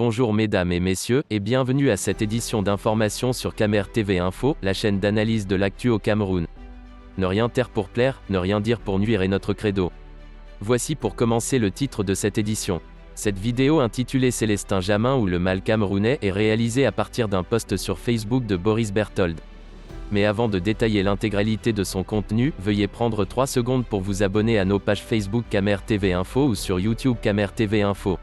Bonjour mesdames et messieurs, et bienvenue à cette édition d'information sur Camer TV Info, la chaîne d'analyse de l'actu au Cameroun. Ne rien taire pour plaire, ne rien dire pour nuire est notre credo. Voici pour commencer le titre de cette édition. Cette vidéo intitulée Célestin Jamin ou le mal camerounais est réalisée à partir d'un post sur Facebook de Boris Berthold. Mais avant de détailler l'intégralité de son contenu, veuillez prendre 3 secondes pour vous abonner à nos pages Facebook Camer TV Info ou sur YouTube Camer TV Info.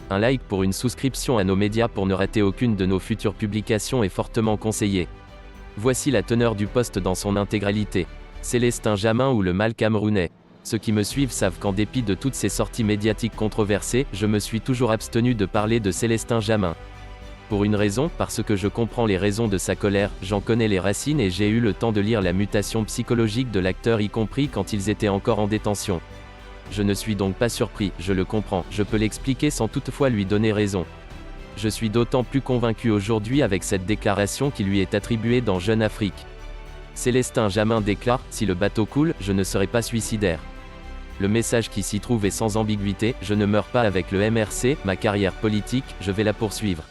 Un like pour une souscription à nos médias pour ne rater aucune de nos futures publications est fortement conseillé. Voici la teneur du post dans son intégralité. Célestin Jamin ou le mal camerounais. Ceux qui me suivent savent qu'en dépit de toutes ces sorties médiatiques controversées, je me suis toujours abstenu de parler de Célestin Jamin. Pour une raison, parce que je comprends les raisons de sa colère, j'en connais les racines et j'ai eu le temps de lire la mutation psychologique de l'acteur y compris quand ils étaient encore en détention. Je ne suis donc pas surpris, je le comprends, je peux l'expliquer sans toutefois lui donner raison. Je suis d'autant plus convaincu aujourd'hui avec cette déclaration qui lui est attribuée dans Jeune Afrique. Célestin Jamin déclare « Si le bateau coule, je ne serai pas suicidaire ». Le message qui s'y trouve est sans ambiguïté, je ne meurs pas avec le MRC, ma carrière politique, je vais la poursuivre.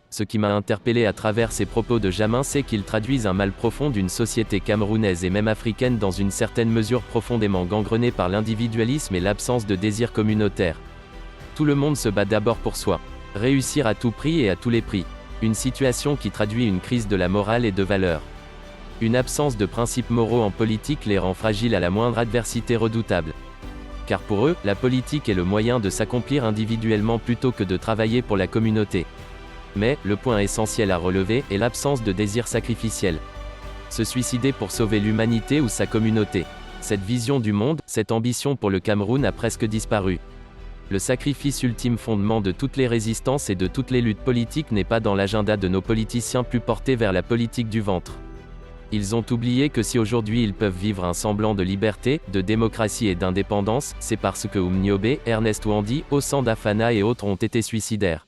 Ce qui m'a interpellé à travers ces propos de Jamin, c'est qu'ils traduisent un mal profond d'une société camerounaise et même africaine dans une certaine mesure profondément gangrenée par l'individualisme et l'absence de désir communautaire. Tout le monde se bat d'abord pour soi. Réussir à tout prix et à tous les prix. Une situation qui traduit une crise de la morale et de valeurs. Une absence de principes moraux en politique les rend fragiles à la moindre adversité redoutable. Car pour eux, la politique est le moyen de s'accomplir individuellement plutôt que de travailler pour la communauté. Mais, le point essentiel à relever, est l'absence de désir sacrificiel. Se suicider pour sauver l'humanité ou sa communauté. Cette vision du monde, cette ambition pour le Cameroun a presque disparu. Le sacrifice ultime fondement de toutes les résistances et de toutes les luttes politiques n'est pas dans l'agenda de nos politiciens plus portés vers la politique du ventre. Ils ont oublié que si aujourd'hui ils peuvent vivre un semblant de liberté, de démocratie et d'indépendance, c'est parce que Oumniobé, Ernest Ouandi, Ossanda Fana et autres ont été suicidaires.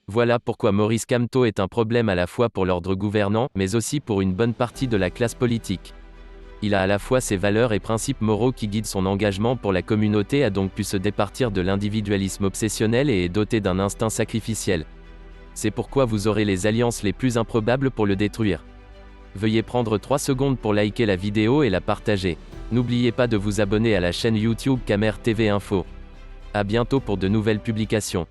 Voilà pourquoi Maurice Kamto est un problème à la fois pour l'ordre gouvernant, mais aussi pour une bonne partie de la classe politique. Il a à la fois ses valeurs et principes moraux qui guident son engagement pour la communauté, a donc pu se départir de l'individualisme obsessionnel et est doté d'un instinct sacrificiel. C'est pourquoi vous aurez les alliances les plus improbables pour le détruire. Veuillez prendre 3 secondes pour liker la vidéo et la partager. N'oubliez pas de vous abonner à la chaîne YouTube Camer TV Info. À bientôt pour de nouvelles publications.